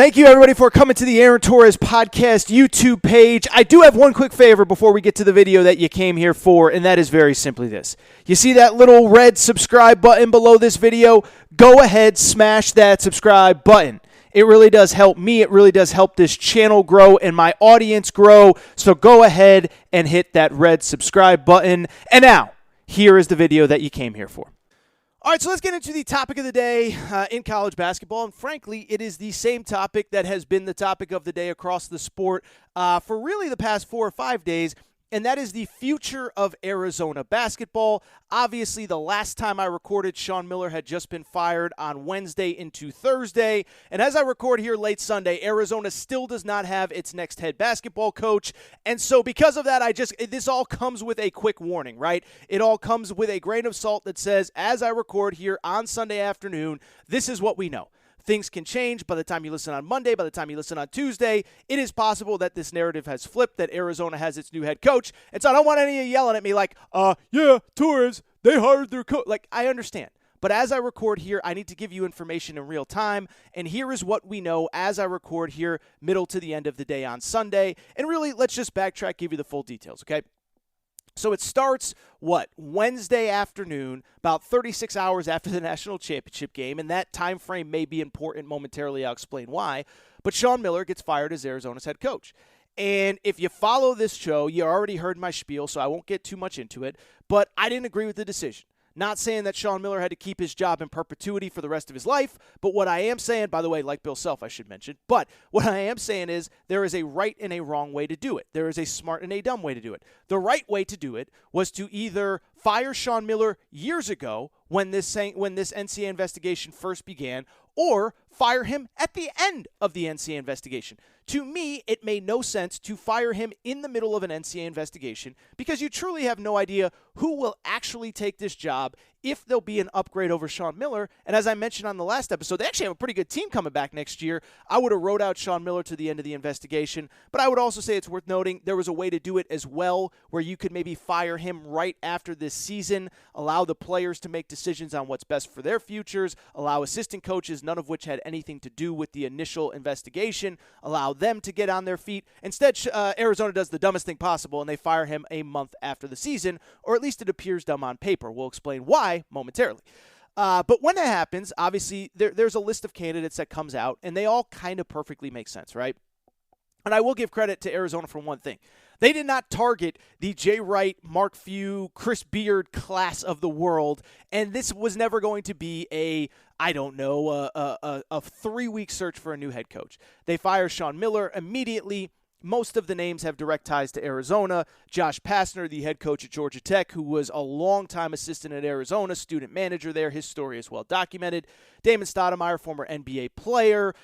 Thank you, everybody, for coming to the Aaron Torres Podcast YouTube page. I do have one quick favor before we get to the video that you came here for, and that is very simply this. You see that little red subscribe button below this video? Go ahead, smash that subscribe button. It really does help me. It really does help this channel grow and my audience grow. So go ahead and hit that red subscribe button. And now, here is the video that you came here for. All right, so let's get into the topic of the day in college basketball. And frankly, it is the same topic that has been the topic of the day across the sport for really the past 4 or 5 days, and that is the future of Arizona basketball. Obviously, the last time I recorded, Sean Miller had just been fired on Wednesday into Thursday. And as I record here late Sunday, Arizona still does not have its next head basketball coach. And so because of that, this all comes with a quick warning, right? It all comes with a grain of salt that says, as I record here on Sunday afternoon, this is what we know. Things can change by the time you listen on Monday, by the time you listen on Tuesday. It is possible that this narrative has flipped, that Arizona has its new head coach. And so I don't want any of you yelling at me like, yeah, Torres, they hired their coach. Like, I understand. But as I record here, I need to give you information in real time. And here is what we know as I record here, middle to the end of the day on Sunday. And really, let's just backtrack, give you the full details, okay? So it starts, Wednesday afternoon, about 36 hours after the national championship game, and that time frame may be important momentarily. I'll explain why. But Sean Miller gets fired as Arizona's head coach. And if you follow this show, you already heard my spiel, so I won't get too much into it, but I didn't agree with the decision. Not saying that Sean Miller had to keep his job in perpetuity for the rest of his life, but what I am saying, by the way, like Bill Self, I should mention, but what I am saying is there is a right and a wrong way to do it. There is a smart and a dumb way to do it. The right way to do it was to either fire Sean Miller years ago when this NCAA investigation first began, or fire him at the end of the NCAA investigation. To me, it made no sense to fire him in the middle of an NCAA investigation because you truly have no idea who will actually take this job, if there'll be an upgrade over Sean Miller. And as I mentioned on the last episode, they actually have a pretty good team coming back next year. I would have wrote out Sean Miller to the end of the investigation, but I would also say it's worth noting there was a way to do it as well where you could maybe fire him right after this season, allow the players to make decisions on what's best for their futures, allow assistant coaches, none of which had anything to do with the initial investigation, allow them to get on their feet. Instead, Arizona does the dumbest thing possible, and they fire him a month after the season, or at least it appears dumb on paper. We'll explain why momentarily. But when that happens, obviously, there's a list of candidates that comes out, and they all kind of perfectly make sense, right? And I will give credit to Arizona for one thing. They did not target the Jay Wright, Mark Few, Chris Beard class of the world, and this was never going to be a 3-week search for a new head coach. They fire Sean Miller immediately. Most of the names have direct ties to Arizona. Josh Pastner, the head coach at Georgia Tech, who was a longtime assistant at Arizona, student manager there. His story is well documented. Damon Stoudemire, former NBA player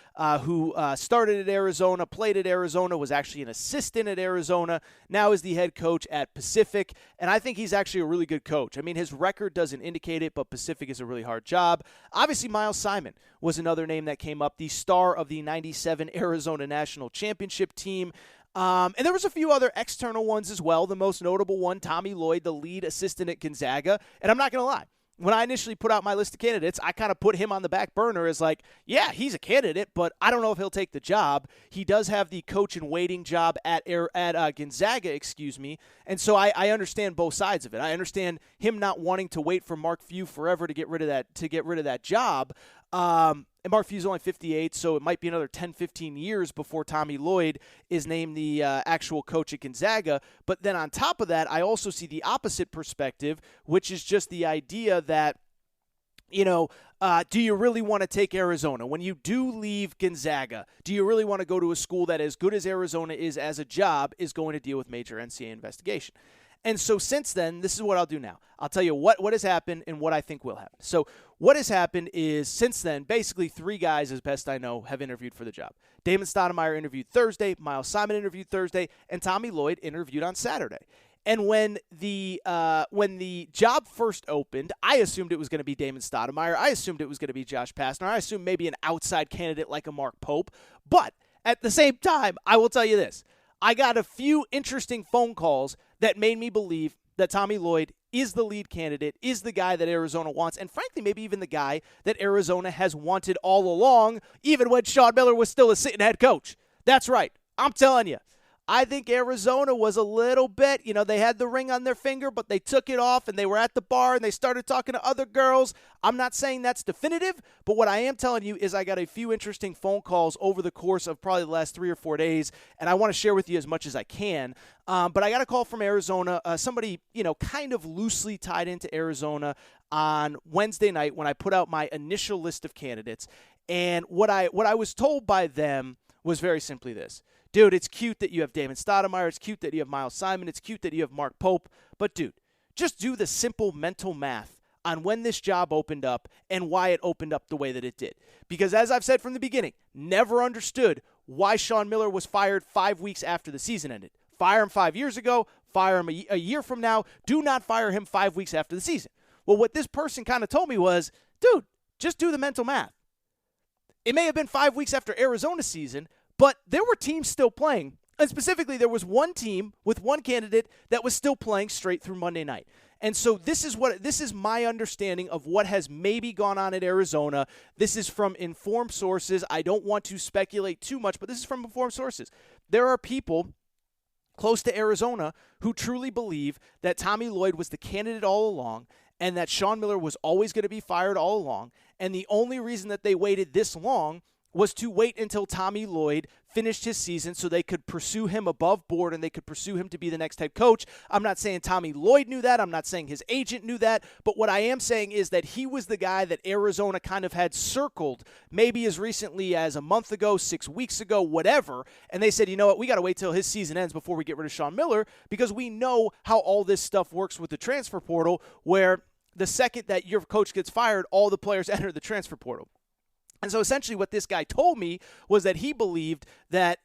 who started at Arizona, played at Arizona, was actually an assistant at Arizona, now is the head coach at Pacific, and I think he's actually a really good coach. I mean, his record doesn't indicate it, but Pacific is a really hard job. Obviously, Miles Simon was another name that came up, the star of the 97 Arizona National Championship team. And there was a few other external ones as well. The most notable one, Tommy Lloyd, the lead assistant at Gonzaga. And I'm not going to lie. When I initially put out my list of candidates, I kind of put him on the back burner as like, yeah, he's a candidate, but I don't know if he'll take the job. He does have the coach in waiting job at Gonzaga, and so I understand both sides of it. I understand him not wanting to wait for Mark Few forever to get rid of that job. And Mark Few's only 58, so it might be another 10, 15 years before Tommy Lloyd is named the actual coach at Gonzaga. But then on top of that, I also see the opposite perspective, which is just the idea that, do you really want to take Arizona? When you do leave Gonzaga, do you really want to go to a school that, as good as Arizona is as a job, is going to deal with major NCAA investigation? And so since then, this is what I'll do now. I'll tell you what has happened and what I think will happen. So what has happened is since then, basically 3 guys, as best I know, have interviewed for the job. Damon Stoudemire interviewed Thursday, Miles Simon interviewed Thursday, and Tommy Lloyd interviewed on Saturday. And when the job first opened, I assumed it was going to be Damon Stoudemire. I assumed it was going to be Josh Pastner. I assumed maybe an outside candidate like a Mark Pope. But at the same time, I will tell you this. I got a few interesting phone calls that made me believe that Tommy Lloyd is the lead candidate, is the guy that Arizona wants, and frankly, maybe even the guy that Arizona has wanted all along, even when Sean Miller was still a sitting head coach. That's right. I'm telling you. I think Arizona was a little bit, they had the ring on their finger, but they took it off and they were at the bar and they started talking to other girls. I'm not saying that's definitive, but what I am telling you is I got a few interesting phone calls over the course of probably the last 3 or 4 days, and I want to share with you as much as I can. But I got a call from Arizona, somebody, kind of loosely tied into Arizona on Wednesday night when I put out my initial list of candidates. And what I was told by them was very simply this. Dude, it's cute that you have Damon Stoudemire. It's cute that you have Miles Simon. It's cute that you have Mark Pope. But, dude, just do the simple mental math on when this job opened up and why it opened up the way that it did. Because as I've said from the beginning, never understood why Sean Miller was fired 5 weeks after the season ended. Fire him 5 years ago. Fire him a year from now. Do not fire him 5 weeks after the season. Well, what this person kind of told me was, dude, just do the mental math. It may have been 5 weeks after Arizona's season, but there were teams still playing. And specifically, there was one team with one candidate that was still playing straight through Monday night. And so this is my understanding of what has maybe gone on at Arizona. This is from informed sources. I don't want to speculate too much, but this is from informed sources. There are people close to Arizona who truly believe that Tommy Lloyd was the candidate all along and that Sean Miller was always going to be fired all along. And the only reason that they waited this long was to wait until Tommy Lloyd finished his season so they could pursue him above board and they could pursue him to be the next head coach. I'm not saying Tommy Lloyd knew that. I'm not saying his agent knew that. But what I am saying is that he was the guy that Arizona kind of had circled maybe as recently as a month ago, 6 weeks ago, whatever. And they said, you know what, we got to wait till his season ends before we get rid of Sean Miller because we know how all this stuff works with the transfer portal where the second that your coach gets fired, all the players enter the transfer portal. And so essentially what this guy told me was that he believed that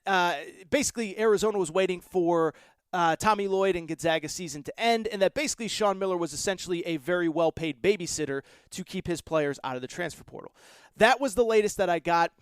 basically Arizona was waiting for Tommy Lloyd and Gonzaga season to end, and that basically Sean Miller was essentially a very well-paid babysitter to keep his players out of the transfer portal. That was the latest that I got,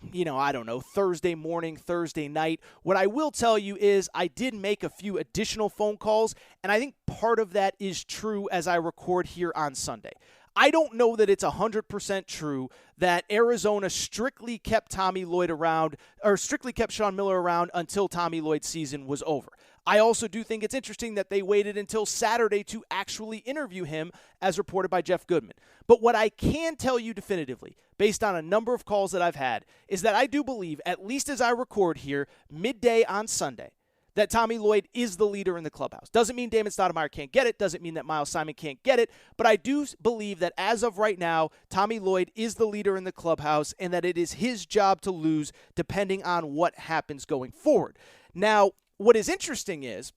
Thursday morning, Thursday night. What I will tell you is I did make a few additional phone calls, and I think part of that is true as I record here on Sunday. I don't know that it's 100% true that Arizona strictly kept Tommy Lloyd around or strictly kept Sean Miller around until Tommy Lloyd's season was over. I also do think it's interesting that they waited until Saturday to actually interview him, as reported by Jeff Goodman. But what I can tell you definitively, based on a number of calls that I've had, is that I do believe, at least as I record here, midday on Sunday, that Tommy Lloyd is the leader in the clubhouse. Doesn't mean Damon Stoudemire can't get it. Doesn't mean that Miles Simon can't get it. But I do believe that as of right now, Tommy Lloyd is the leader in the clubhouse and that it is his job to lose depending on what happens going forward. Now, what is interesting is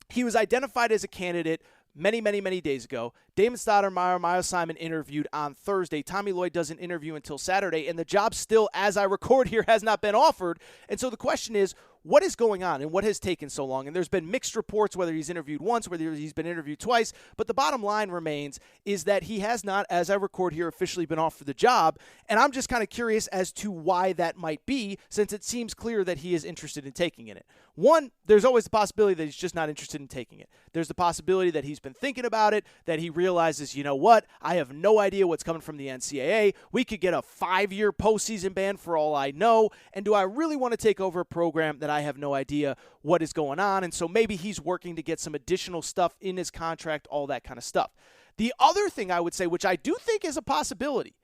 he was identified as a candidate many days ago. Damon Stoudemire, Miles Simon interviewed on Thursday. Tommy Lloyd doesn't interview until Saturday, and the job still, as I record here, has not been offered. And so the question is, what is going on and what has taken so long? And there's been mixed reports whether he's interviewed once, whether he's been interviewed twice. But the bottom line remains is that he has not, as I record here, officially been offered the job. And I'm just kind of curious as to why that might be, since it seems clear that he is interested in taking in it. One, there's always the possibility that he's just not interested in taking it. There's the possibility that he's been thinking about it, that he realizes, you know what, I have no idea what's coming from the NCAA. We could get a 5-year postseason ban for all I know. And do I really want to take over a program that I have no idea what is going on? And so maybe he's working to get some additional stuff in his contract, all that kind of stuff. The other thing I would say, which I do think is a possibility,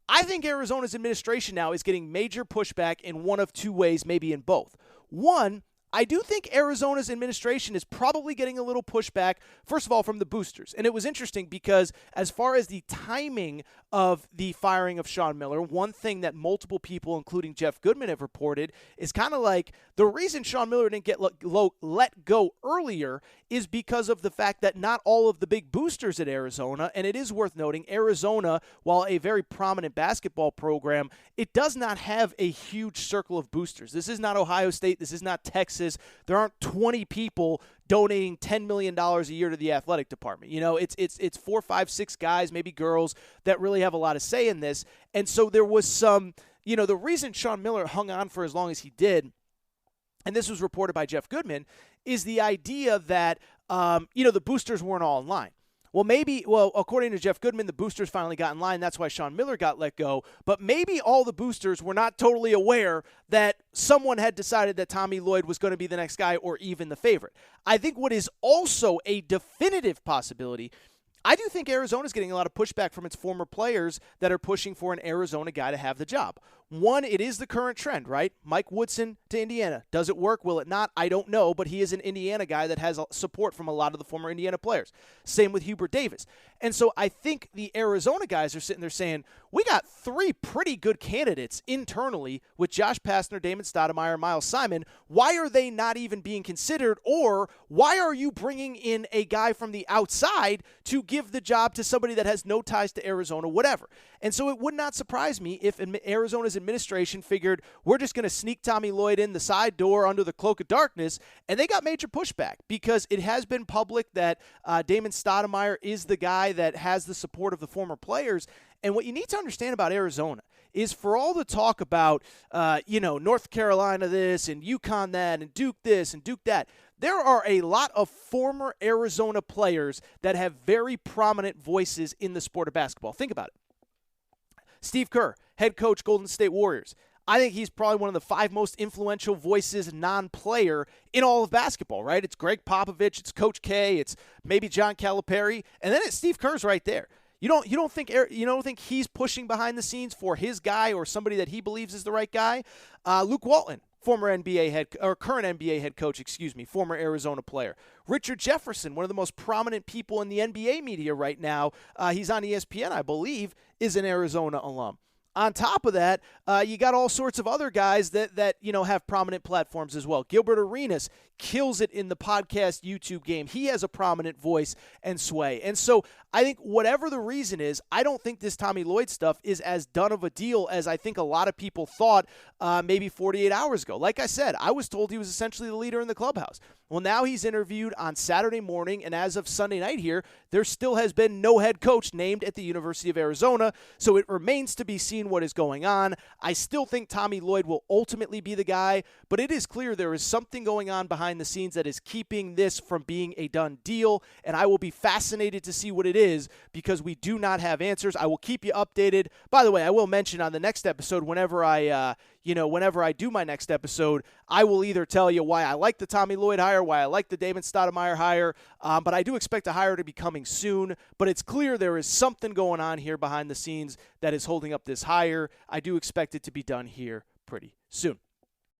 I think Arizona's administration now is getting major pushback in one of two ways, maybe in both. One, I do think Arizona's administration is probably getting a little pushback, first of all, from the boosters. And it was interesting because as far as the timing of the firing of Sean Miller, one thing that multiple people, including Jeff Goodman, have reported is kind of like the reason Sean Miller didn't get let go earlier is because of the fact that not all of the big boosters at Arizona, and it is worth noting, Arizona, while a very prominent basketball program, it does not have a huge circle of boosters. This is not Ohio State. This is not Texas. There aren't 20 people donating $10 million a year to the athletic department. You know, it's 4, 5, 6 guys, maybe girls, that really have a lot of say in this. And so there was some, the reason Sean Miller hung on for as long as he did, and this was reported by Jeff Goodman, is the idea that, the boosters weren't all in line. Well, according to Jeff Goodman, the boosters finally got in line. That's why Sean Miller got let go. But maybe all the boosters were not totally aware that someone had decided that Tommy Lloyd was going to be the next guy or even the favorite. I think what is also a definitive possibility, I do think Arizona's getting a lot of pushback from its former players that are pushing for an Arizona guy to have the job. One, it is the current trend, right? Mike Woodson to Indiana. Does it work? Will it not? I don't know, but he is an Indiana guy that has support from a lot of the former Indiana players. Same with Hubert Davis. And so I think the Arizona guys are sitting there saying, we got three pretty good candidates internally with Josh Pastner, Damon Stoudemire, Miles Simon. Why are they not even being considered? Or why are you bringing in a guy from the outside to give the job to somebody that has no ties to Arizona, whatever? And so it would not surprise me if Arizona's administration figured we're just going to sneak Tommy Lloyd in the side door under the cloak of darkness, and they got major pushback because it has been public that Damon Stoudemire is the guy that has the support of the former players. And what you need to understand about Arizona is for all the talk about, North Carolina this and UConn that and Duke this and Duke that, there are a lot of former Arizona players that have very prominent voices in the sport of basketball. Think about it. Steve Kerr, head coach, Golden State Warriors. I think he's probably one of the 5 most influential voices, non-player, in all of basketball, right? It's Greg Popovich, it's Coach K, it's maybe John Calipari, and then it's Steve Kerr's right there. You don't think he's pushing behind the scenes for his guy or somebody that he believes is the right guy? Luke Walton, current NBA head coach, former Arizona player. Richard Jefferson, one of the most prominent people in the NBA media right now, he's on ESPN, I believe, is an Arizona alum. On top of that, you got all sorts of other guys that have prominent platforms as well. Gilbert Arenas kills it in the podcast YouTube game. He has a prominent voice and sway. And so I think whatever the reason is, I don't think this Tommy Lloyd stuff is as done of a deal as I think a lot of people thought maybe 48 hours ago. Like I said, I was told he was essentially the leader in the clubhouse. Well, now he's interviewed on Saturday morning, and as of Sunday night here, there still has been no head coach named at the University of Arizona, so it remains to be seen what is going on. I still think Tommy Lloyd will ultimately be the guy, but it is clear there is something going on behind the scenes that is keeping this from being a done deal, and I will be fascinated to see what it is because we do not have answers. I will keep you updated. By the way, I will mention on the next episode, whenever I do my next episode, I will either tell you why I like the Tommy Lloyd hire, why I like the Damon Stoudemire hire, but I do expect a hire to be coming soon. But it's clear there is something going on here behind the scenes that is holding up this hire. I do expect it to be done here pretty soon.